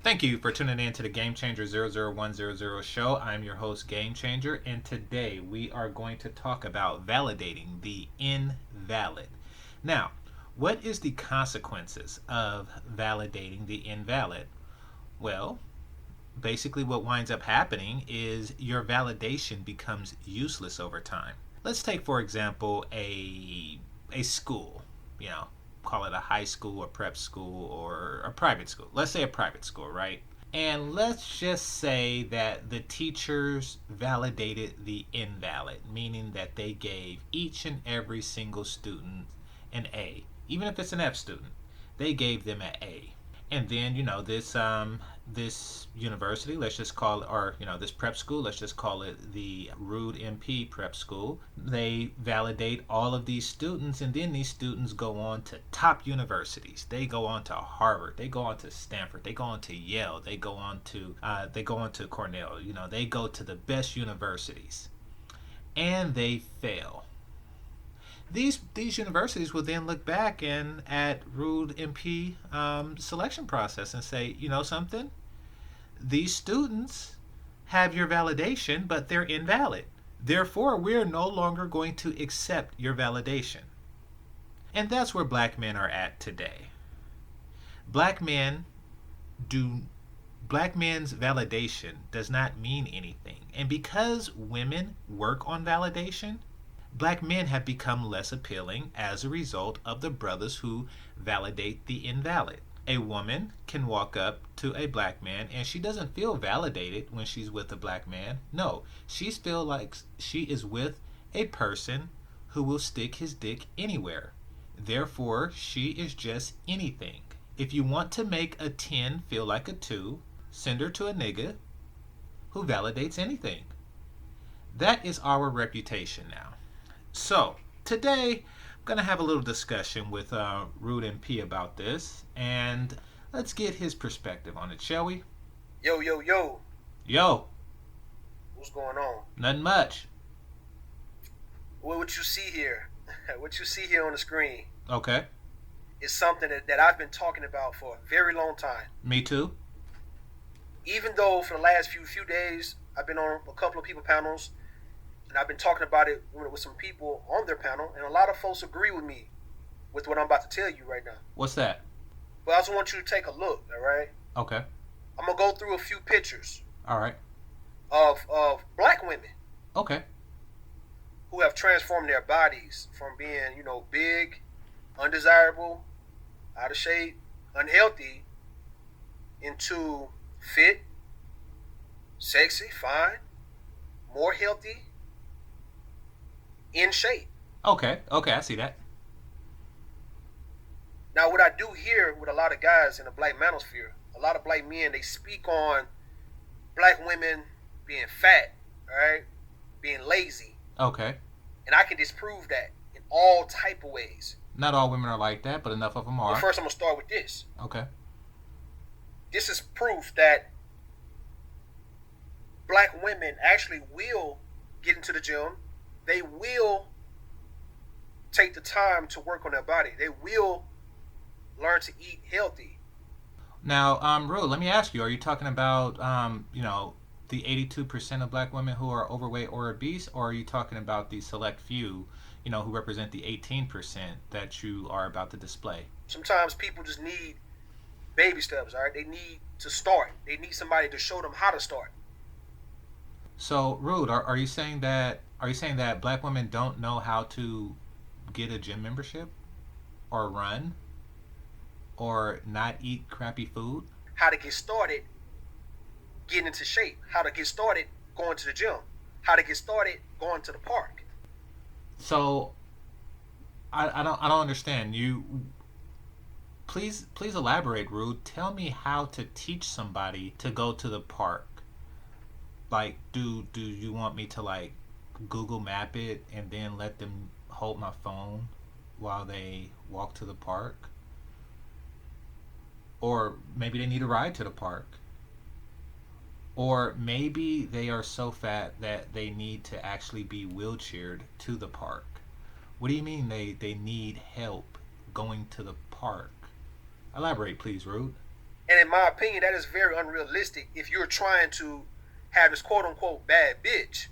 Thank you for tuning in to the Game Changer 00100 show. I'm your host, Game Changer, and today we are going to talk about validating the invalid. Now, what is the consequences of validating the invalid? Well, basically what winds up happening is your validation becomes useless over time. Let's take for example a school, you know, call it a high school or prep school or a private school. Let's say a private school, right? And let's just say that the teachers validated the invalid, meaning that they gave each and every single student an A. Even if it's an F student, they gave them an A. And then, this university, let's just call it, or this prep school, let's just call it the RudeMP prep school. They validate all of these students, and then these students go on to top universities. They go on to Harvard, they go on to Stanford, they go on to Yale, they go on to Cornell. They go to the best universities, and they fail. These universities will then look back and at RudeMP selection process and say, you know something, these students have your validation, but they're invalid. Therefore, we're no longer going to accept your validation. And that's where black men are at today. Black men do Black men's validation does not mean anything. And because women work on validation, black men have become less appealing as a result of the brothers who validate the invalid. A woman can walk up to a black man and she doesn't feel validated when she's with a black man. No, she feels like she is with a person who will stick his dick anywhere. Therefore, she is just anything. If you want to make a 10 feel like a 2, send her to a nigga who validates anything. That is our reputation now. So, today I'm going to have a little discussion with RudeMP about this, and let's get his perspective on it, shall we? Yo, yo, yo. Yo. What's going on? Nothing much. What you see here, what you see here on the screen Okay. is something that I've been talking about for a very long time. Me too. Even though for the last few days I've been on a couple of people panels, and I've been talking about it with some people on their panel, and a lot of folks agree with me with what I'm about to tell you right now. What's that? But I just want you to take a look, all right? Okay. I'm going to go through a few pictures All right. of black women Okay. who have transformed their bodies from being, big, undesirable, out of shape, unhealthy, into fit, sexy, fine, more healthy, in shape. Okay. Okay, I see that. Now, what I do here with a lot of guys in the black manosphere, a lot of black men, they speak on black women being fat, all right, being lazy, Okay. and I can disprove that in all type of ways. Not all women are like that, but enough of them But are. first, I'm gonna start with this. Okay. This is proof that black women actually will get into the gym. They will take the time to work on their body. They will learn to eat healthy. Now, Rude, let me ask you, are you talking about, the 82% of black women who are overweight or obese, or are you talking about the select few, who represent the 18% that you are about to display? Sometimes people just need baby steps, all right? They need to start. They need somebody to show them how to start. So, Rude, are you saying that black women don't know how to get a gym membership, or run, or not eat crappy food? How to get started getting into shape. How to get started going to the gym. How to get started going to the park. So, I don't understand. You please elaborate, Rude. Tell me how to teach somebody to go to the park. Like, do you want me to Google map it and then let them hold my phone while they walk to the park? Or maybe they need a ride to the park. Or maybe they are so fat that they need to actually be wheelchaired to the park. What do you mean they need help going to the park? Elaborate, please, Rude. And in my opinion, that is very unrealistic if you're trying to have this quote unquote bad bitch.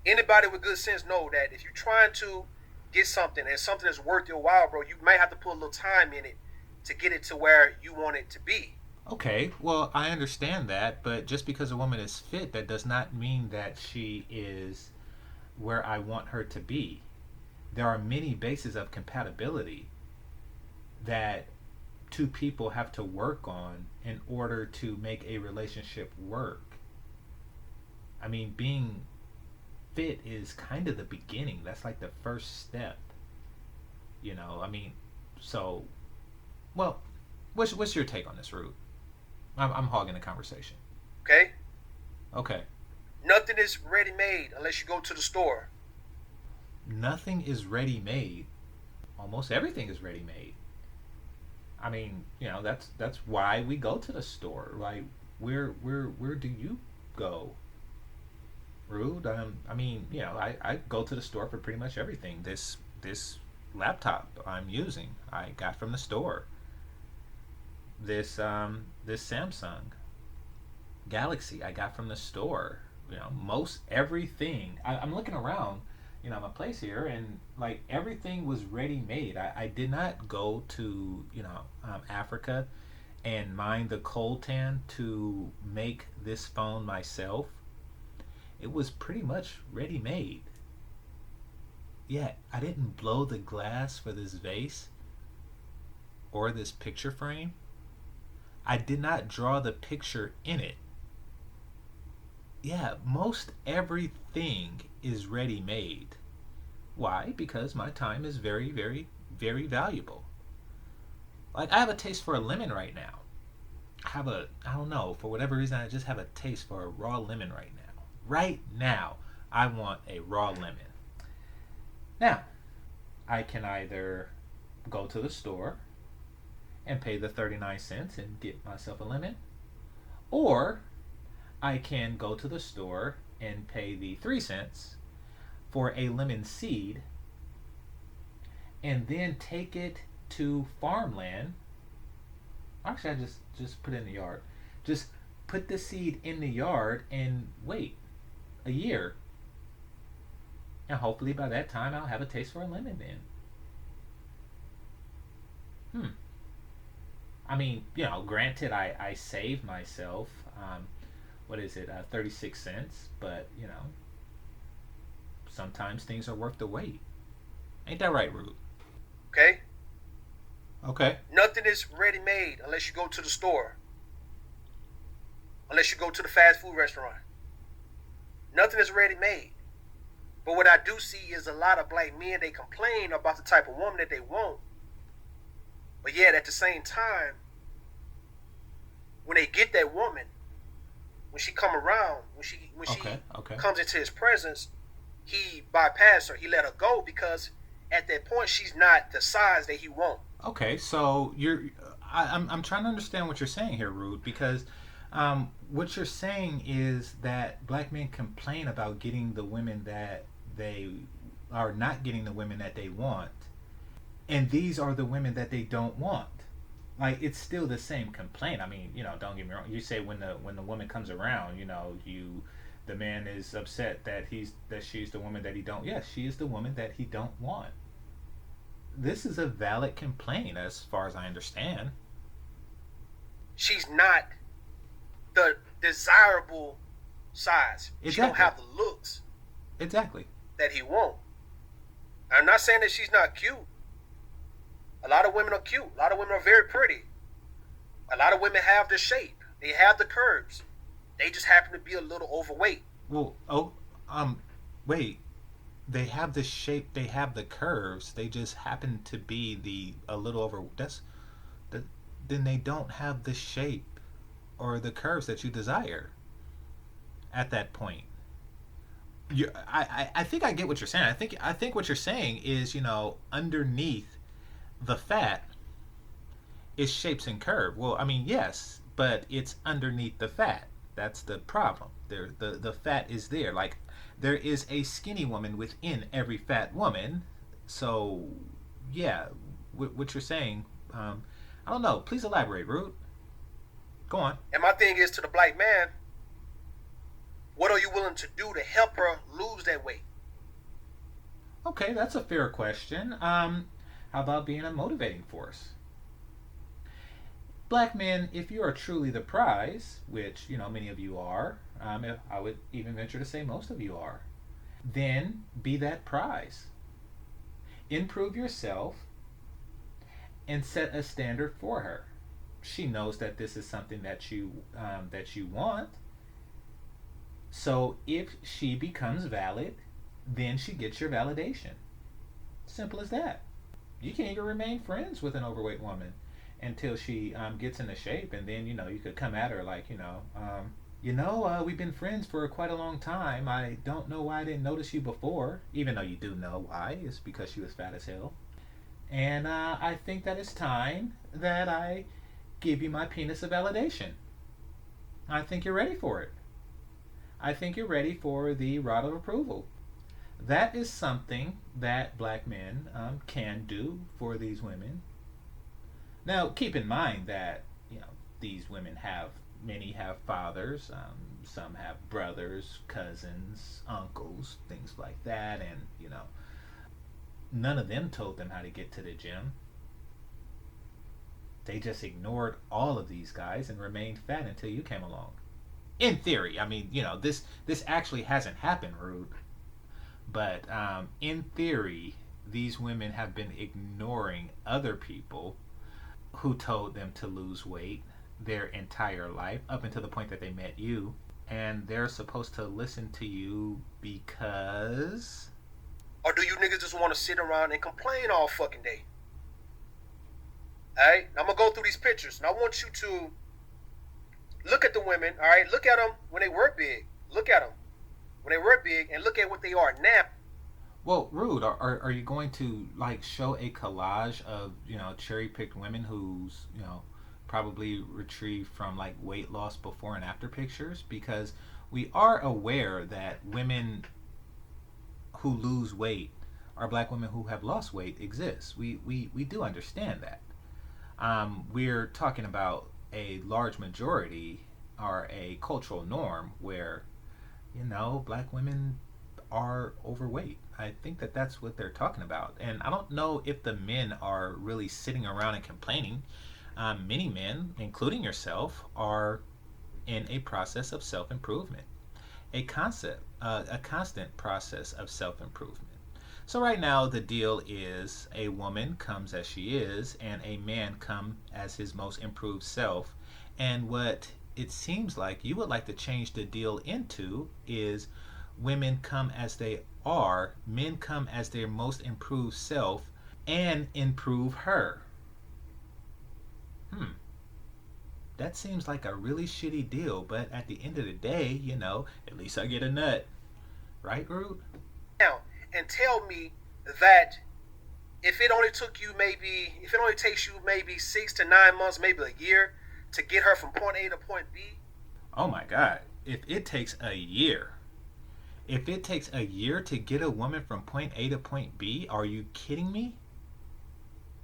Anybody with good sense know that if you're trying to get something and something that's worth your while, bro, you might have to put a little time in it to get it to where you want it to be. Okay, well, I understand that, but just because a woman is fit, that does not mean that she is where I want her to be. There are many bases of compatibility that two people have to work on in order to make a relationship work. I mean, being fit is kind of the beginning. That's like the first step. I mean, so, well, what's your take on this, Rude? I'm hogging the conversation. Okay? Okay. Nothing is ready made unless you go to the store. Nothing is ready made. Almost everything is ready made. I mean, that's why we go to the store. Like, where do you go, Rude? I mean, I go to the store for pretty much everything. This laptop I'm using, I got from the store. This Samsung Galaxy I got from the store. Most everything. I'm looking around, my place here, and like everything was ready made. I did not go to Africa and mine the coltan to make this phone myself. It was pretty much ready made. Yeah, I didn't blow the glass for this vase or this picture frame. I did not draw the picture in it. Yeah, most everything is ready made. Why? Because my time is very, very, very valuable. Like, I have a taste for a lemon right now. I don't know, for whatever reason, I just have a taste for a raw lemon right now. Right now, I want a raw lemon. Now, I can either go to the store and pay the 39 cents and get myself a lemon, or I can go to the store and pay the 3 cents for a lemon seed and then take it to farmland. Actually, I just put it in the yard. Just put the seed in the yard and wait a year. And hopefully by that time I'll have a taste for a lemon then. I mean, granted, I saved myself, what is it, 36 cents, but, sometimes things are worth the wait. Ain't that right, Rude? Okay? Okay. Nothing is ready made unless you go to the store. Unless you go to the fast food restaurant. Nothing is ready made. But what I do see is a lot of black men, they complain about the type of woman that they want. But yet at the same time, when they get that woman, when she come around, when she Okay. comes into his presence, he bypassed her. He let her go because at that point she's not the size that he want. Okay, so I'm trying to understand what you're saying here, Rude, because what you're saying is that black men complain about getting the women that they are not getting the women that they want, and these are the women that they don't want. Like, it's still the same complaint. I mean, don't get me wrong. You say when the woman comes around, the man is upset that she's the woman that he don't. Yes, she is the woman that he don't want. This is a valid complaint as far as I understand. She's not the desirable size. Exactly. She don't have the looks Exactly. that he want. I'm not saying that she's not cute. A lot of women are cute. A lot of women are very pretty. A lot of women have the shape. They have the curves. They just happen to be a little overweight. Well, wait. They have the shape. They have the curves. They just happen to be a little over. Then they don't have the shape or the curves that you desire. At that point, I think I get what you're saying. I think what you're saying is, underneath the fat is shapes and curve. Well, I mean, yes, but it's underneath the fat. That's the problem. The fat is there. Like, there is a skinny woman within every fat woman. So, yeah, what you're saying, I don't know. Please elaborate, Rude. Go on. And my thing is to the black man, what are you willing to do to help her lose that weight? Okay, that's a fair question. How about being a motivating force? Black men, if you are truly the prize, which many of you are, I would even venture to say most of you are, then be that prize. Improve yourself and set a standard for her. She knows that this is something that you want. So if she becomes valid, then she gets your validation. Simple as that. You can't even remain friends with an overweight woman until she gets into shape, and then you could come at her like we've been friends for quite a long time. I don't know why I didn't notice you before, even though you do know why. It's because she was fat as hell. And I think that it's time that I give you my penis of validation. I think you're ready for it. I think you're ready for the rod of approval. That is something that black men can do for these women. Now, keep in mind that these women have many have fathers, some have brothers, cousins, uncles, things like that, and none of them told them how to get to the gym. They just ignored all of these guys and remained fat until you came along. In theory, I mean, this actually hasn't happened, Rude. But in theory, these women have been ignoring other people who told them to lose weight their entire life up until the point that they met you. And they're supposed to listen to you because. Or do you niggas just want to sit around and complain all fucking day? Alright? I'm going to go through these pictures. And I want you to look at the women. Alright? Look at them when they were big. Look at them when they were big, and look at what they are now. Well, Rude, are you going to like show a collage of cherry picked women who's probably retrieved from like weight loss before and after pictures? Because we are aware that women who lose weight are black women who have lost weight exist. We do understand that. We're talking about a large majority or a cultural norm where black women are overweight. I think that that's what they're talking about. And I don't know if the men are really sitting around and complaining. Many men, including yourself, are in a process of self-improvement, a constant process of self-improvement. So right now the deal is a woman comes as she is and a man come as his most improved self. And what it seems like you would like to change the deal into is women come as they are, men come as their most improved self and improve her. That seems like a really shitty deal, but at the end of the day, at least I get a nut. Right, Rude? Now, and tell me that if it only takes you maybe 6 to 9 months, maybe a year to get her from point A to point B. Oh my God. If it takes a year to get a woman from point A to point B, are you kidding me?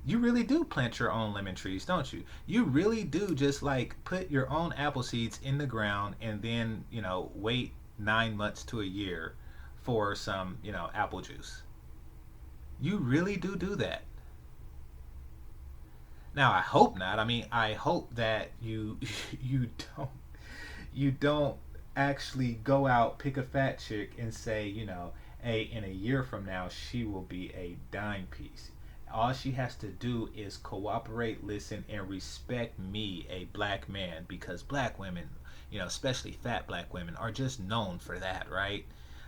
You really do plant your own lemon trees, don't you? You really do just like put your own apple seeds in the ground and then, wait 9 months to a year for some, apple juice. You really do that. Now, I hope not. I mean, I hope that you you don't actually go out, pick a fat chick and say, hey, in a year from now she will be a dime piece. All she has to do is cooperate, listen, and respect me, a black man, because black women, especially fat black women, are just known for that, right?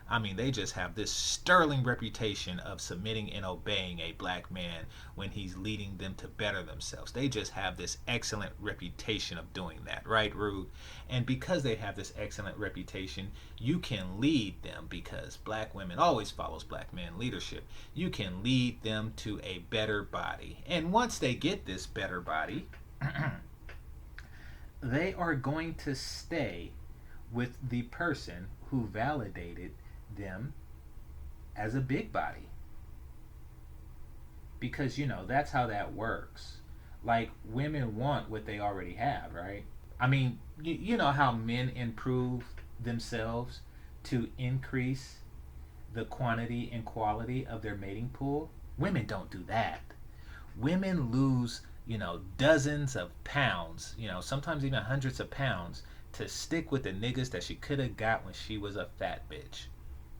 I mean, they just have this sterling reputation of submitting and obeying a black man when he's leading them to better themselves. They just have this excellent reputation of doing that, right, Rude? And because they have this excellent reputation, you can lead them, because black women always follows black men leadership. You can lead them to a better body. And once they get this better body, they are going to stay with the person who validated them as a big body, because that's how that works. Like, women want what they already have, right? I mean, you know how men improve themselves to increase the quantity and quality of their mating pool? Women don't do that. Women lose, dozens of pounds, sometimes even hundreds of pounds to stick with the niggas that she could have got when she was a fat bitch.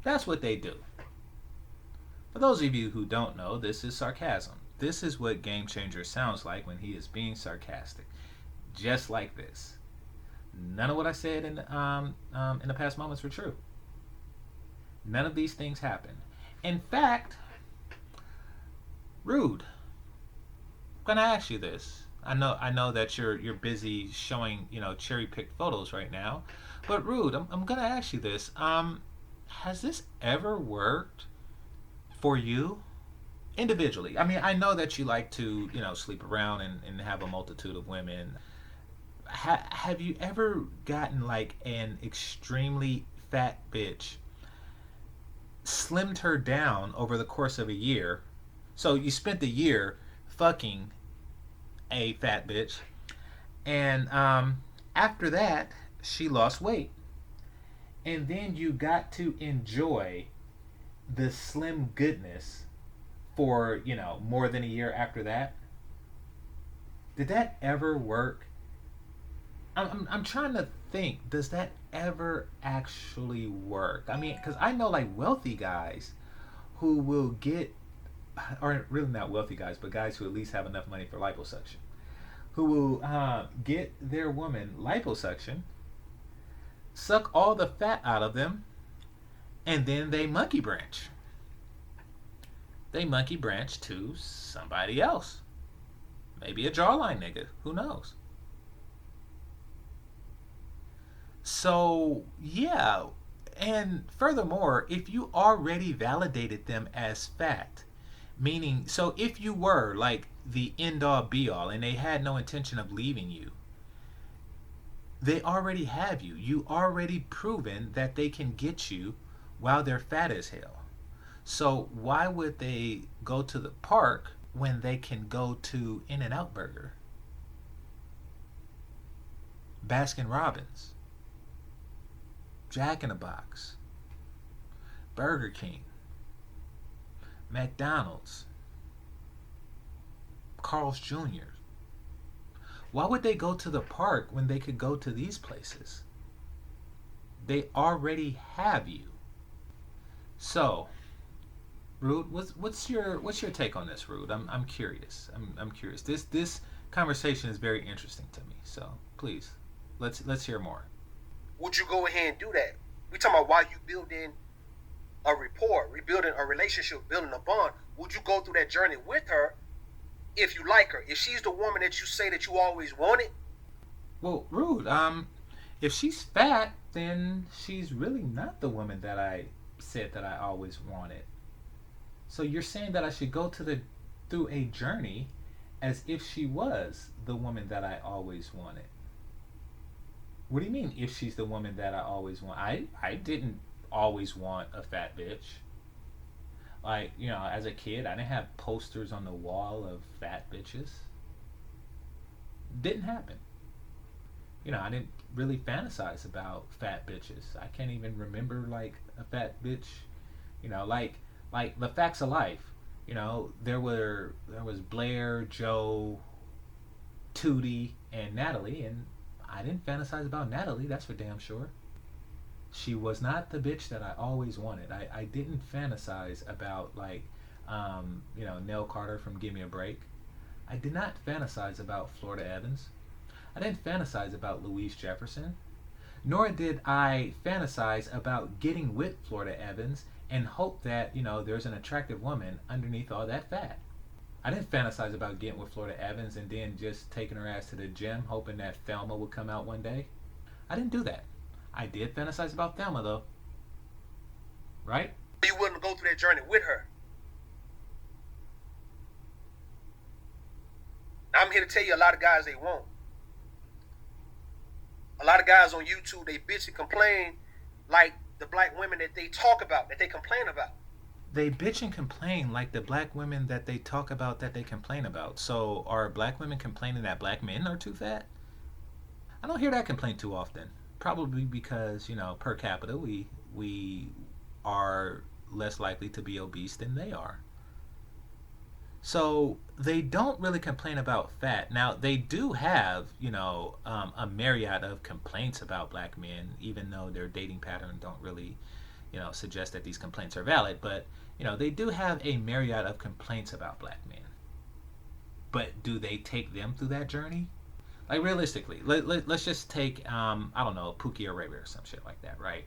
That's what they do. For those of you who don't know, this is sarcasm. This is what Game Changer sounds like when he is being sarcastic. Just like this. None of what I said in the past moments were true. None of these things happen. In fact, Rude, I'm gonna ask you this. I know that you're busy showing cherry picked photos right now, but Rude, I'm gonna ask you this. Has this ever worked for you individually? I mean, I know that you like to sleep around and have a multitude of women. Have you ever gotten like an extremely fat bitch, slimmed her down over the course of a year? So you spent the year fucking a fat bitch, and after that, she lost weight. And then you got to enjoy the slim goodness for, more than a year after that. Did that ever work? I'm trying to think, does that ever actually work? I mean, because I know like wealthy guys who will get, or really not wealthy guys, but guys who at least have enough money for liposuction, who will get their woman liposuction, suck all the fat out of them, and then they monkey branch. They monkey branch to somebody else. Maybe a jawline nigga. Who knows? So, yeah. And furthermore, if you already validated them as fat, meaning, so if you were like the end all be all and they had no intention of leaving you, they already have you. You already proven that they can get you while they're fat as hell. So why would they go to the park when they can go to In-N-Out Burger, Baskin Robbins, Jack in the Box, Burger King, McDonald's, Carl's Jr.? Why would they go to the park when they could go to these places? They already have you. So, Rude, what's your take on this, Rude? I'm curious. I'm curious. This conversation is very interesting to me. So please, let's hear more. Would you go ahead and do that? We talking about why you building a rapport, rebuilding a relationship, building a bond. Would you go through that journey with her if you like her? If she's the woman that you say that you always wanted? Well, Rude, if she's fat, then she's really not the woman that I said that I always wanted. So you're saying that I should go through a journey as if she was the woman that I always wanted. What do you mean if she's the woman that I always want? I didn't always want a fat bitch. Like, as a kid, I didn't have posters on the wall of fat bitches. Didn't happen. I didn't really fantasize about fat bitches. I can't even remember like a fat bitch. Like the facts of life. There was Blair, Joe, Tootie, and Natalie, and I didn't fantasize about Natalie. That's for damn sure. She was not the bitch that I always wanted. I didn't fantasize about like, Nell Carter from Give Me a Break. I did not fantasize about Florida Evans. I didn't fantasize about Louise Jefferson. Nor did I fantasize about getting with Florida Evans and hope that, there's an attractive woman underneath all that fat. I didn't fantasize about getting with Florida Evans and then just taking her ass to the gym hoping that Thelma would come out one day. I didn't do that. I did fantasize about Thelma though. Right? You wouldn't go through that journey with her. Now, I'm here to tell you a lot of guys they won't. A lot of guys on YouTube, they bitch and complain like the black women that they talk about, that they complain about. They bitch and complain like the black women that they talk about, that they complain about. So are black women complaining that black men are too fat? I don't hear that complaint too often. Probably because, per capita, we are less likely to be obese than they are. So they don't really complain about fat. Now they do have, a myriad of complaints about black men, even though their dating pattern don't really, suggest that these complaints are valid. But they do have a myriad of complaints about black men. But do they take them through that journey? Like realistically, let's just take, I don't know, Pookie or Ray Ray or some shit like that, right?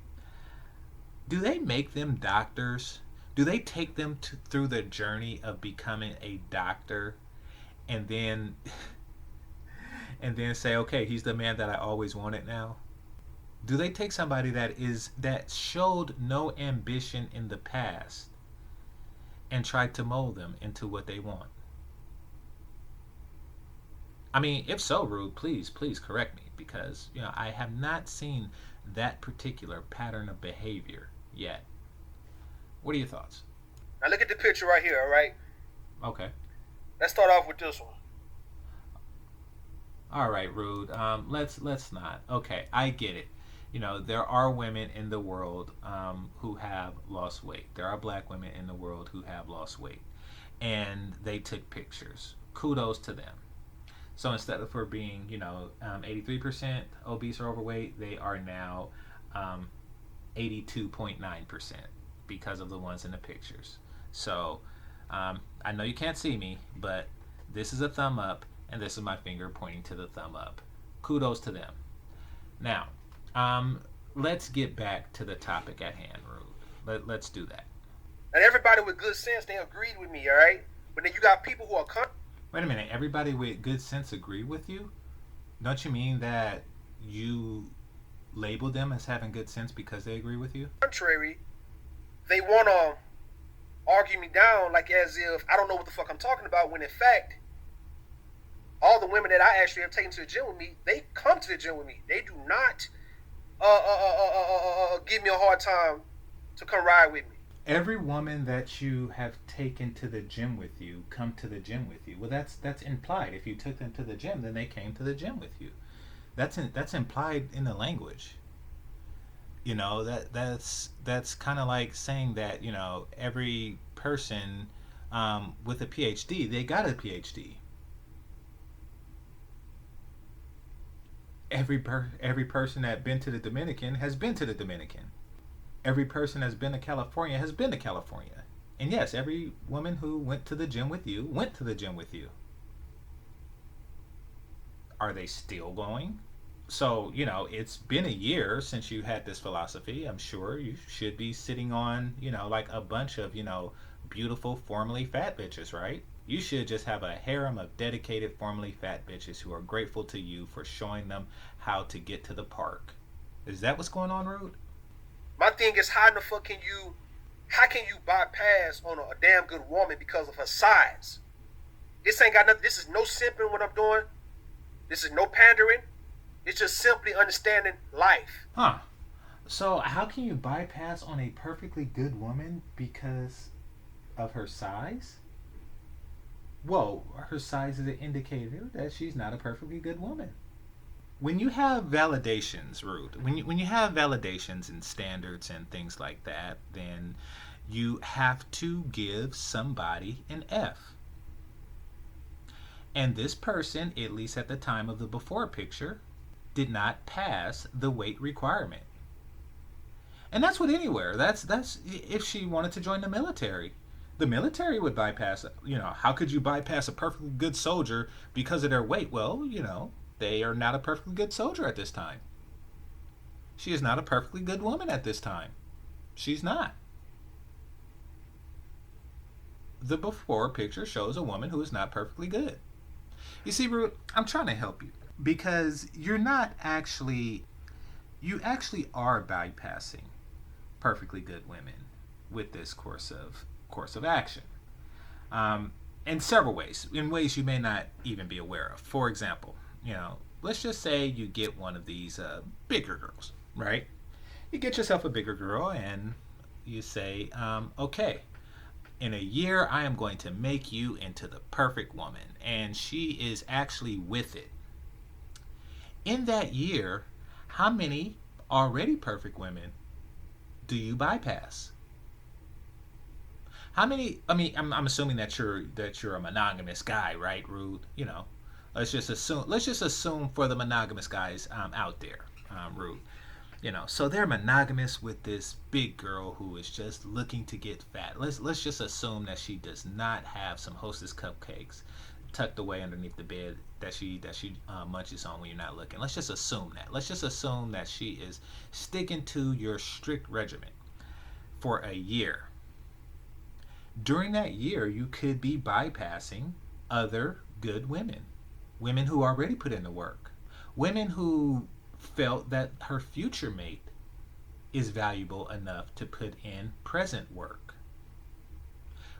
Do they make them doctors? Do they take them through the journey of becoming a doctor, and then and then say, okay, he's the man that I always wanted now? Do they take somebody that showed no ambition in the past and try to mold them into what they want? I mean, if so, Rude, please correct me, because I have not seen that particular pattern of behavior yet. What are your thoughts? Now look at the picture right here, all right? Okay. Let's start off with this one. All right, Rude. Let's not. Okay, I get it. There are women in the world who have lost weight. There are black women in the world who have lost weight, and they took pictures. Kudos to them. So instead of for being, 83% obese or overweight, they are now 82.9% because of the ones in the pictures. So I know you can't see me, but this is a thumb up, and this is my finger pointing to the thumb up. Kudos to them. Now, let's get back to the topic at hand, Rude. Let's do that. And everybody with good sense, they agreed with me, all right? But then you got people who are Wait a minute. Everybody with good sense agree with you? Don't you mean that you label them as having good sense because they agree with you? contrary. They want to argue me down like as if I don't know what the fuck I'm talking about, when in fact, all the women that I actually have taken to the gym with me, they come to the gym with me. They do not give me a hard time to come ride with me. Every woman that you have taken to the gym with you come to the gym with you. Well, that's implied. If you took them to the gym, then they came to the gym with you. That's implied in the language. That's kind of like saying that every person with a PhD, they got a PhD. Every person that been to the Dominican has been to the Dominican. Every person that's been to California has been to California. And yes, every woman who went to the gym with you went to the gym with you. Are they still going? So, it's been a year since you had this philosophy. I'm sure you should be sitting on, like a bunch of, beautiful, formerly fat bitches, right? You should just have a harem of dedicated, formerly fat bitches who are grateful to you for showing them how to get to the park. Is that what's going on, Rude? My thing is, how in the fuck how can you bypass on a damn good woman because of her size? This ain't got nothing. This is no simping what I'm doing. This is no pandering. It's just simply understanding life. Huh. So how can you bypass on a perfectly good woman because of her size? Well, her size is an indicator that she's not a perfectly good woman. When you have validations, Rude, when you have validations and standards and things like that, then you have to give somebody an F. And this person, at least at the time of the before picture, did not pass the weight requirement. And that's with anywhere. That's if she wanted to join the military. The military would bypass, how could you bypass a perfectly good soldier because of their weight? Well, they are not a perfectly good soldier at this time. She is not a perfectly good woman at this time. She's not. The before picture shows a woman who is not perfectly good. You see, Rude, I'm trying to help you because you actually are bypassing perfectly good women with this course of action. In several ways, in ways you may not even be aware of. For example, let's just say you get one of these bigger girls, right? You get yourself a bigger girl and you say, okay, in a year I am going to make you into the perfect woman. And she is actually with it. In that year, how many already perfect women do you bypass? How many? I mean, I'm assuming that you're a monogamous guy, right, Rude? Let's just assume for the monogamous guys out there, Rude. So they're monogamous with this big girl who is just looking to get fat. Let's just assume that she does not have some Hostess cupcakes tucked away underneath the bed that she munches on when you're not looking. Let's just assume that. Let's just assume that she is sticking to your strict regimen for a year. During that year, you could be bypassing other good women, women who already put in the work, women who felt that her future mate is valuable enough to put in present work.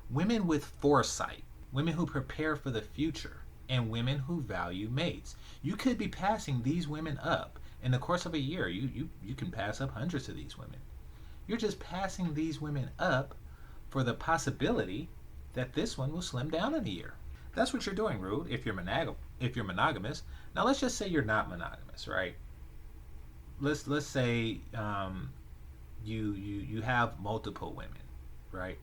Women with foresight, women who prepare for the future, and women who value mates. You could be passing these women up. In the course of a year, you can pass up hundreds of these women. You're just passing these women up for the possibility that this one will slim down in a year. That's what you're doing, Rude, if you're monogamous. Now let's just say you're not monogamous, right? Let's say you have multiple women, right?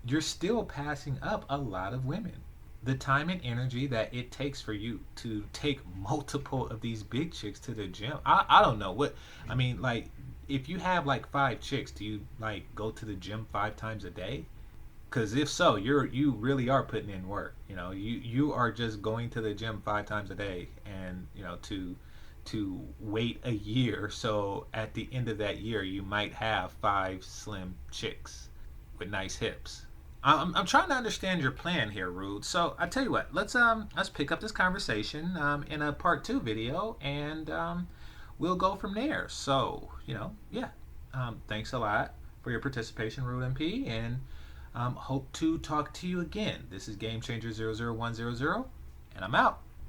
You're still passing up a lot of women. The time and energy that it takes for you to take multiple of these big chicks to the gym. I don't know what I mean, like if you have like five chicks, do you like go to the gym 5 times a day? Because if so, you really are putting in work. You are just going to the gym 5 times a day, and to wait a year. So at the end of that year, you might have 5 slim chicks with nice hips. I'm trying to understand your plan here, Rude. So I tell you what, let's pick up this conversation in a part 2 video, and we'll go from there. So yeah. Thanks a lot for your participation, RudeMP, and hope to talk to you again. This is Game Changer 00100, and I'm out.